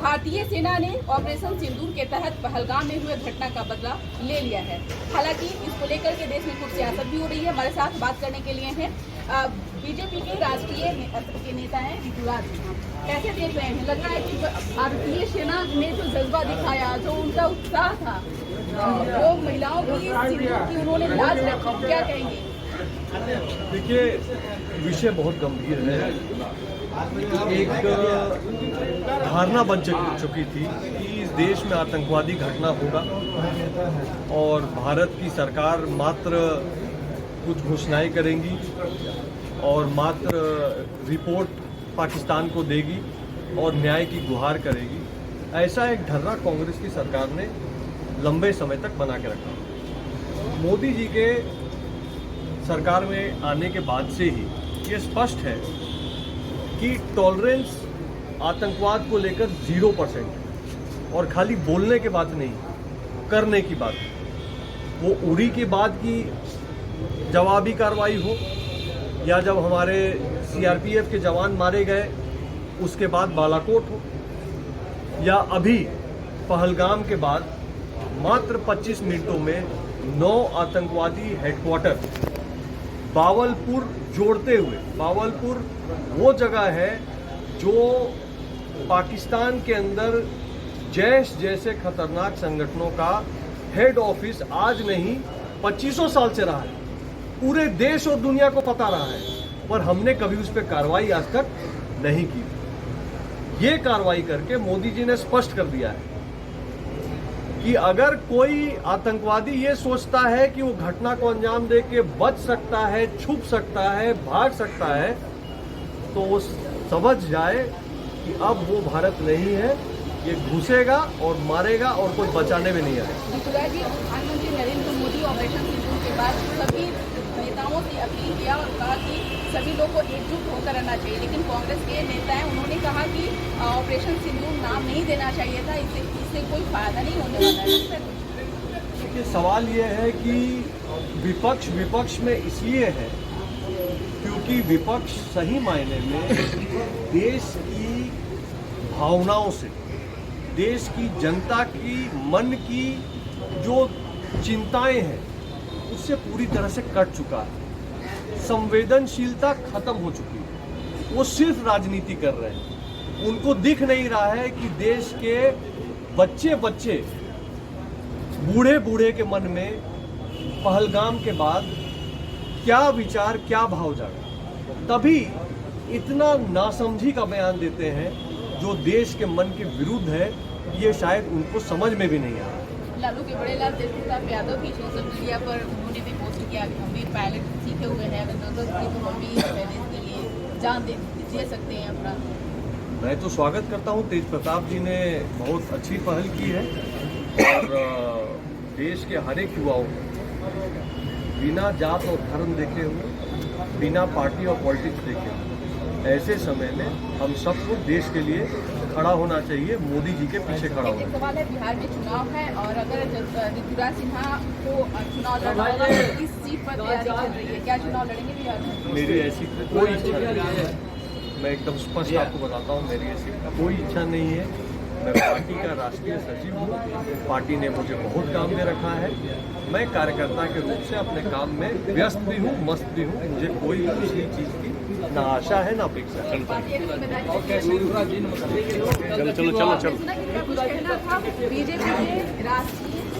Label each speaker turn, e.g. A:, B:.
A: भारतीय सेना ने ऑपरेशन सिंदूर के तहत पहलगाम में हुए घटना का बदला ले लिया है। हालांकि इसको लेकर के देश में कुछ सियासत भी हो रही है। हमारे साथ बात करने के लिए हैं बीजेपी के राष्ट्रीय के नेता हैं ऋतुराज। कैसे देख रहे हैं? लग रहा है कि भारतीय सेना ने जो जज्बा दिखाया, जो उनका उत्साह था, वो महिलाओं की सिंदूर की उन्होंने लाज रखी, क्या कहेंगे?
B: देखिए, विषय बहुत गंभीर है। एक धारणा बन चुकी थी कि इस देश में आतंकवादी घटना होगा और भारत की सरकार मात्र कुछ घोषणाएं करेंगी और मात्र रिपोर्ट पाकिस्तान को देगी और न्याय की गुहार करेगी। ऐसा एक ढर्रा कांग्रेस की सरकार ने लंबे समय तक बना के रखा। मोदी जी के सरकार में आने के बाद से ही ये स्पष्ट है कि टॉलरेंस आतंकवाद को लेकर 0% और खाली बोलने के बात नहीं, करने की बात। वो उरी के बाद की जवाबी कार्रवाई हो या जब हमारे सीआरपीएफ के जवान मारे गए उसके बाद बालाकोट हो, या अभी पहलगाम के बाद मात्र 25 मिनटों में 9 आतंकवादी हेडक्वार्टर बावलपुर जोड़ते हुए। बावलपुर वो जगह है जो पाकिस्तान के अंदर जैश जैसे खतरनाक संगठनों का हेड ऑफिस आज नहीं 2500 साल से रहा है। पूरे देश और दुनिया को पता रहा है, पर हमने कभी उस पर कार्रवाई आज तक नहीं की। ये कार्रवाई करके मोदी जी ने स्पष्ट कर दिया है कि अगर कोई आतंकवादी ये सोचता है कि वो घटना को अंजाम दे के बच सकता है, छुप सकता है, भाग सकता है, तो वो समझ जाए कि अब वो भारत नहीं है। ये घुसेगा और मारेगा और कोई बचाने में नहीं आएगा।
A: प्रधानमंत्री नरेंद्र मोदी ऑपरेशन सिंदूर के बाद सभी नेताओं से अपील किया और कहा कि सभी लोग को एकजुट होकर रहना चाहिए, लेकिन कांग्रेस के नेता हैं, उन्होंने कहा कि ऑपरेशन सिंदूर नाम नहीं देना चाहिए था, इससे कोई फायदा नहीं होने वाला है।
B: देखिए, सवाल ये है कि विपक्ष में इसलिए है क्योंकि विपक्ष सही मायने में देश की भावनाओं से, देश की जनता की मन की जो चिंताएं हैं उससे पूरी तरह से कट चुका है। संवेदनशीलता खत्म हो चुकी है। वो सिर्फ राजनीति कर रहे हैं। उनको दिख नहीं रहा है कि देश के बच्चे बूढ़े के मन में पहलगाम के बाद क्या विचार, क्या भाव जागा। तभी इतना नासमझी का बयान देते हैं जो देश के मन के विरुद्ध है। ये शायद उनको समझ में भी नहीं आ रहा।
A: लालू के बड़े लाल तेजप्रताप यादव भी सोशल मीडिया पर उन्होंने भी पोस्ट किया कि हम भी पायलट सीखे हुए हैं, अगर जरूरत थी तो हम भी इस के लिए जान दे सकते हैं अपना।
B: मैं तो स्वागत करता हूं। तेजप्रताप जी ने बहुत अच्छी पहल की है और देश के हर एक युवाओं को बिना जात और धर्म देखे हुए, बिना पार्टी और पॉलिटिक्स देखे हुए, ऐसे समय में हम सबको देश के लिए खड़ा होना चाहिए, मोदी जी के पीछे खड़ा होना।
A: एक सवाल है, बिहार में चुनाव है और अगर ऋतुराज सिन्हा को चुनाव लड़ना होगा तो इस सीट पर तैयारी चल रही है, क्या चुनाव लड़ेंगे बिहार में?
B: मेरी ऐसी कोई इच्छा नहीं है। मैं एकदम स्पष्ट आपको बताता हूँ, मेरी ऐसी कोई इच्छा नहीं है। मैं पार्टी का राष्ट्रीय सचिव हूँ। पार्टी ने मुझे बहुत काम में रखा है। मैं कार्यकर्ता के रूप से अपने काम में व्यस्त भी हूँ, मस्त भी हूँ। मुझे कोई दूसरी चीज़ की ना आशा है ना अपेक्षा।
A: चलो बीजेपी के राष्ट्रीय